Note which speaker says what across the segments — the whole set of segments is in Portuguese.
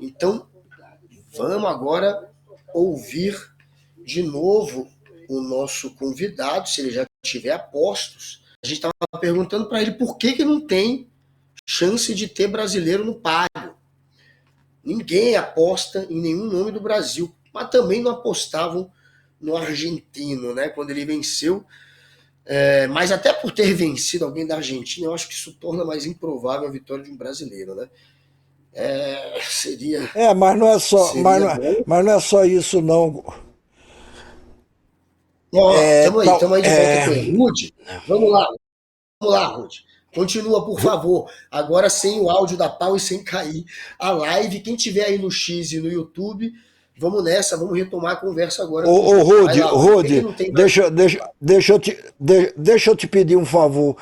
Speaker 1: Então, vamos agora ouvir de novo o nosso convidado, se ele já tiver apostos. A gente estava perguntando para ele por que não tem chance de ter brasileiro no páreo. Ninguém aposta em nenhum nome do Brasil, mas também não apostavam no argentino, né? Quando ele venceu. Mas até por ter vencido alguém da Argentina, eu acho que isso torna mais improvável a vitória de um brasileiro, né? Seria,
Speaker 2: Mas não é só,
Speaker 1: seria bom.
Speaker 2: mas não é só isso, não.
Speaker 1: Estamos aí de volta com o Rude. Vamos lá, Rude. Continua, por favor. Agora sem o áudio da pau e sem cair a live. Quem tiver aí no X e no YouTube, vamos nessa, vamos retomar a conversa agora com o
Speaker 2: Ô,
Speaker 1: Rude. Vai
Speaker 2: Rude,
Speaker 1: lá, Rude. Por que
Speaker 2: Rude,
Speaker 1: não tem mais?
Speaker 2: deixa eu te pedir um favor.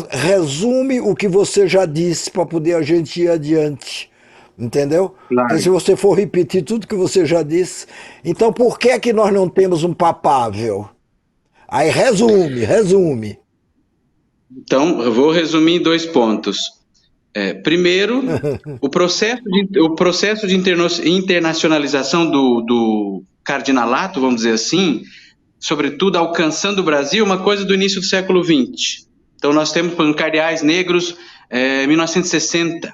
Speaker 2: Resume o que você já disse para poder a gente ir adiante. Entendeu? Porque se
Speaker 3: Claro.
Speaker 2: você for repetir tudo que você já disse, então por que é que nós não temos um papável? Aí resume.
Speaker 3: Então, eu vou resumir em 2 pontos. Primeiro, o processo de internacionalização do cardinalato, vamos dizer assim, sobretudo alcançando o Brasil, uma coisa do início do século XX. Então, nós temos, por exemplo, cardeais negros, 1960.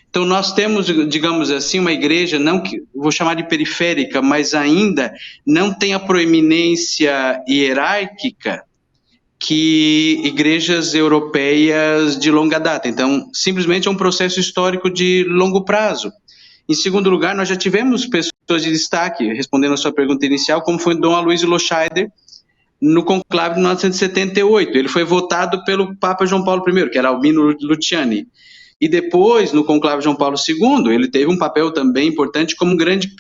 Speaker 3: Então, nós temos, digamos assim, uma igreja, não que vou chamar de periférica, mas ainda não tem a proeminência hierárquica que igrejas europeias de longa data. Então, simplesmente é um processo histórico de longo prazo. Em segundo lugar, nós já tivemos pessoas de destaque, respondendo a sua pergunta inicial, como foi Dom Aloysio Loscheider, no conclave de 1978. Ele foi votado pelo Papa João Paulo I, que era Albino Luciani. E depois, no conclave João Paulo II, ele teve um papel também importante como grande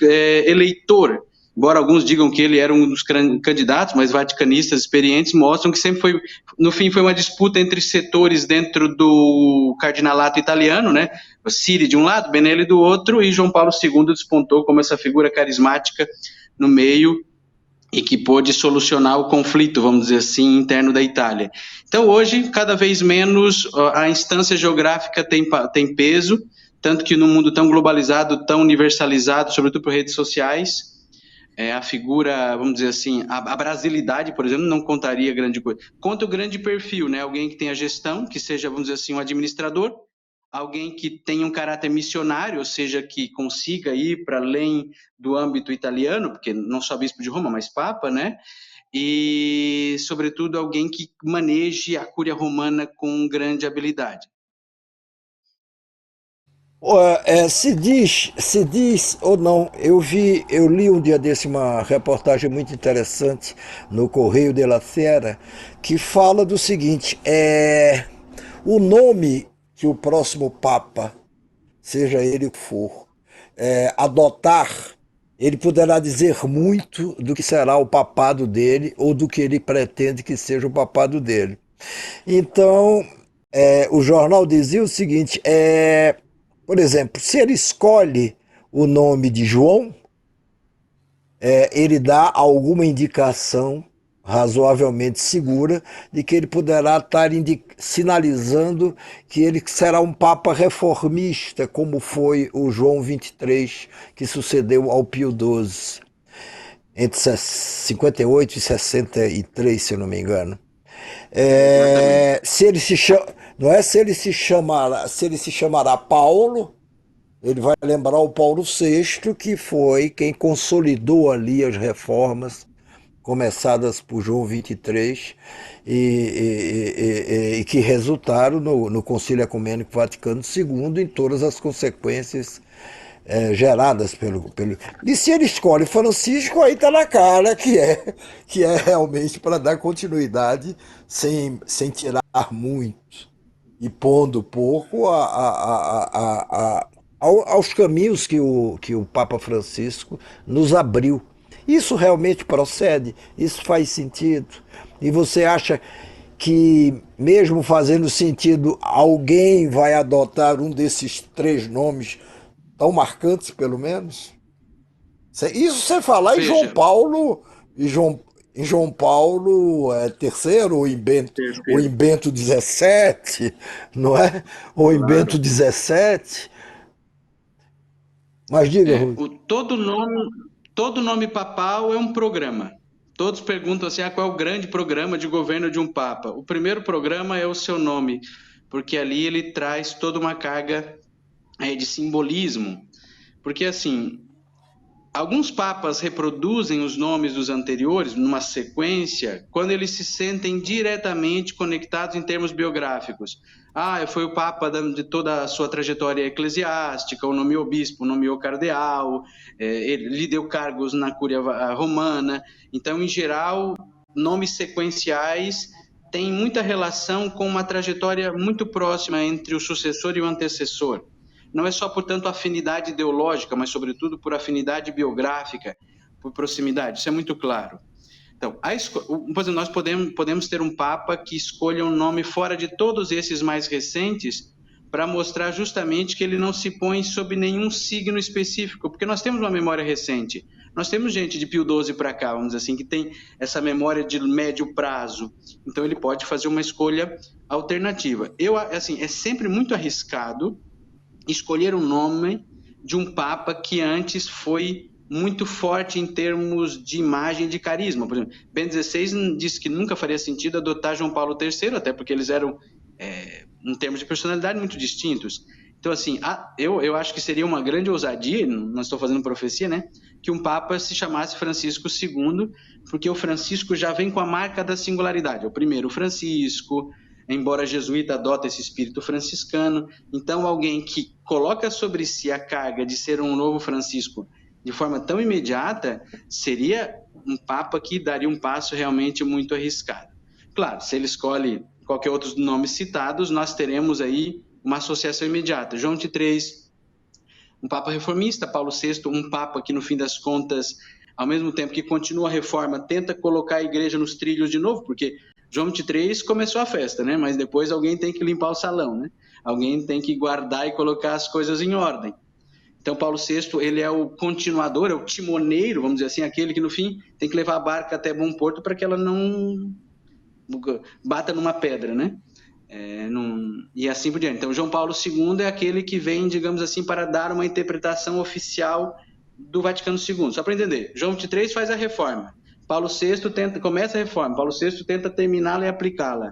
Speaker 3: eleitor. Embora alguns digam que ele era um dos candidatos, mas vaticanistas experientes mostram que sempre foi, no fim, foi uma disputa entre setores dentro do cardinalato italiano, né? O Siri de um lado, Benelli do outro, e João Paulo II despontou como essa figura carismática no meio e que pôde solucionar o conflito, vamos dizer assim, interno da Itália. Então, hoje, cada vez menos a instância geográfica tem peso, tanto que no mundo tão globalizado, tão universalizado, sobretudo por redes sociais, a figura, vamos dizer assim, a brasilidade, por exemplo, não contaria grande coisa. Conta o grande perfil, né? Alguém que tenha gestão, que seja, vamos dizer assim, um administrador, alguém que tenha um caráter missionário, ou seja, que consiga ir para além do âmbito italiano, porque não só bispo de Roma, mas papa, né? E, sobretudo, alguém que maneje a cúria romana com grande habilidade.
Speaker 2: Se diz ou não, eu li um dia desse uma reportagem muito interessante no Correio della Sera que fala do seguinte: o nome que o próximo Papa, seja ele o que for, adotar, ele poderá dizer muito do que será o papado dele ou do que ele pretende que seja o papado dele. Então, o jornal dizia o seguinte: por exemplo, se ele escolhe o nome de João, ele dá alguma indicação razoavelmente segura de que ele poderá estar sinalizando que ele será um papa reformista, como foi o João 23, que sucedeu ao Pio XII, entre 58 e 63, se eu não me engano.
Speaker 3: Exatamente.
Speaker 2: Se ele se chama, não é se ele se chamará Paulo, ele vai lembrar o Paulo VI, que foi quem consolidou ali as reformas começadas por João 23 e que resultaram no Concílio Ecumênico Vaticano II em todas as consequências geradas pelo. E se ele escolhe Francisco, aí está na cara que é realmente para dar continuidade sem tirar muito e pondo pouco aos caminhos que o Papa Francisco nos abriu. Isso realmente procede? Isso faz sentido? E você acha que, mesmo fazendo sentido, alguém vai adotar um desses três nomes tão marcantes, pelo menos? Isso sem falar em João
Speaker 3: Veja,
Speaker 2: Paulo, em João Paulo terceiro, ou em
Speaker 3: terceiro,
Speaker 2: Bento XVII, não é? Ou em Bento
Speaker 3: claro.
Speaker 2: XVII. Mas diga, Rui.
Speaker 3: Todo nome papal é um programa. Todos perguntam assim, qual é o grande programa de governo de um papa? O primeiro programa é o seu nome, porque ali ele traz toda uma carga de simbolismo. Porque, assim, alguns papas reproduzem os nomes dos anteriores numa sequência quando eles se sentem diretamente conectados em termos biográficos. Foi o papa de toda a sua trajetória eclesiástica, o nomeou bispo, o nomeou cardeal, ele lhe deu cargos na cúria romana. Então, em geral, nomes sequenciais têm muita relação com uma trajetória muito próxima entre o sucessor e o antecessor. Não é só, portanto, afinidade ideológica, mas, sobretudo, por afinidade biográfica, por proximidade. Isso é muito claro. Então, nós podemos ter um Papa que escolha um nome fora de todos esses mais recentes para mostrar justamente que ele não se põe sob nenhum signo específico, porque nós temos uma memória recente. Nós temos gente de Pio XII para cá, vamos dizer assim, que tem essa memória de médio prazo. Então, ele pode fazer uma escolha alternativa. É sempre muito arriscado escolher o nome de um papa que antes foi muito forte em termos de imagem e de carisma. Por exemplo, Bento XVI disse que nunca faria sentido adotar João Paulo III, até porque eles eram, em termos de personalidade, muito distintos. Então, assim, eu acho que seria uma grande ousadia, não estou fazendo profecia, né, que um papa se chamasse Francisco II, porque o Francisco já vem com a marca da singularidade. É o primeiro Francisco, embora jesuíta, adota esse espírito franciscano. Então, alguém que coloca sobre si a carga de ser um novo Francisco de forma tão imediata, seria um papa que daria um passo realmente muito arriscado. Claro, se ele escolhe qualquer outro dos nomes citados, nós teremos aí uma associação imediata. João XXIII, um papa reformista, Paulo VI, um papa que, no fim das contas, ao mesmo tempo que continua a reforma, tenta colocar a igreja nos trilhos de novo, porque João XXIII começou a festa, né? Mas depois alguém tem que limpar o salão, né? Alguém tem que guardar e colocar as coisas em ordem. Então, Paulo VI, ele é o continuador, é o timoneiro, vamos dizer assim, aquele que, no fim, tem que levar a barca até bom porto para que ela não bata numa pedra, né? E assim por diante. Então, João Paulo II é aquele que vem, digamos assim, para dar uma interpretação oficial do Vaticano II. Só para entender, João XXIII faz a reforma. Paulo VI começa a reforma, Paulo VI tenta terminá-la e aplicá-la.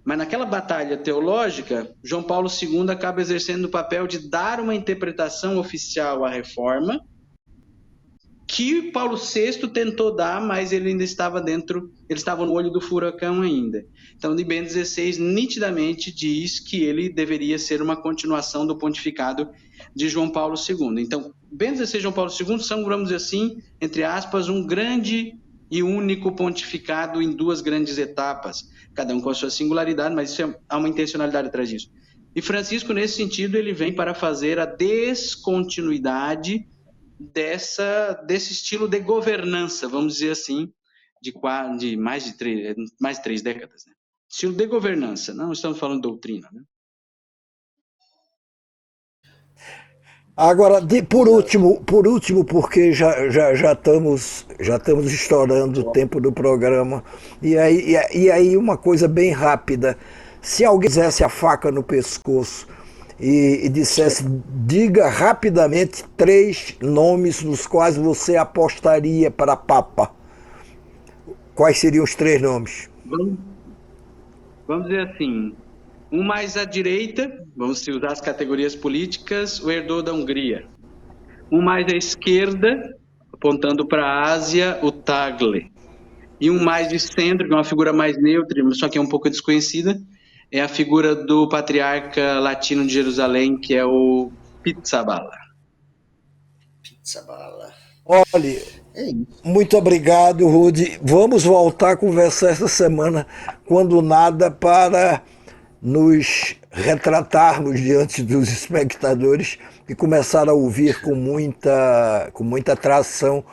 Speaker 3: Mas naquela batalha teológica, João Paulo II acaba exercendo o papel de dar uma interpretação oficial à reforma, que Paulo VI tentou dar, mas ele ainda estava ele estava no olho do furacão ainda. Então, de Bento XVI nitidamente diz que ele deveria ser uma continuação do pontificado de João Paulo II. Então, Bento XVI e João Paulo II são, vamos dizer assim, entre aspas, um grande e único pontificado em duas grandes etapas, cada um com a sua singularidade, mas há uma intencionalidade atrás disso. E Francisco, nesse sentido, ele vem para fazer a descontinuidade desse estilo de governança, vamos dizer assim, de mais de 3 décadas. Né? Estilo de governança, não estamos falando de doutrina. Né?
Speaker 2: Agora, por último, porque já estamos estourando o tempo do programa, e aí uma coisa bem rápida, se alguém fizesse a faca no pescoço e dissesse, diga rapidamente 3 nomes nos quais você apostaria para Papa, quais seriam os 3 nomes?
Speaker 3: Vamos dizer assim, um mais à direita, vamos usar as categorias políticas, o Erdogan da Hungria. Um mais à esquerda, apontando para a Ásia, o Tagle. E um mais de centro, que é uma figura mais neutra, só que é um pouco desconhecida, é a figura do patriarca latino de Jerusalém, que é o Pizzaballa.
Speaker 1: Pizzaballa.
Speaker 2: Olha, muito obrigado, Rudy. Vamos voltar a conversar essa semana, quando nada, para nos retratarmos diante dos espectadores e começar a ouvir com muita atração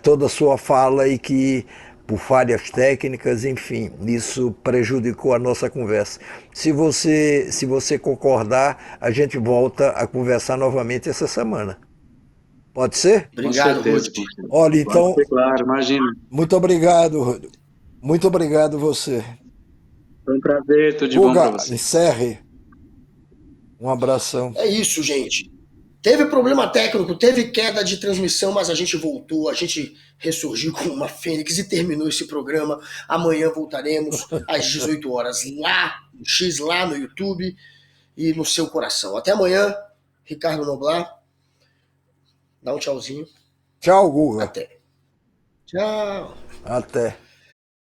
Speaker 2: toda a sua fala, e que, por falhas técnicas, enfim, isso prejudicou a nossa conversa. Se você concordar, a gente volta a conversar novamente essa semana. Pode ser?
Speaker 1: Obrigado, Rudy.
Speaker 2: Olha, então,
Speaker 3: claro, imagina.
Speaker 2: Muito obrigado, Rudy. Muito obrigado você.
Speaker 3: Foi um prazer, tudo de bom para você.
Speaker 2: Encerre. Um abração.
Speaker 1: É isso, gente. Teve problema técnico, teve queda de transmissão, mas a gente voltou, a gente ressurgiu como uma fênix e terminou esse programa. Amanhã voltaremos às 18 horas lá no X, lá no YouTube e no seu coração. Até amanhã, Ricardo Noblar. Dá um tchauzinho.
Speaker 2: Tchau, Guga.
Speaker 1: Até. Tchau.
Speaker 2: Até.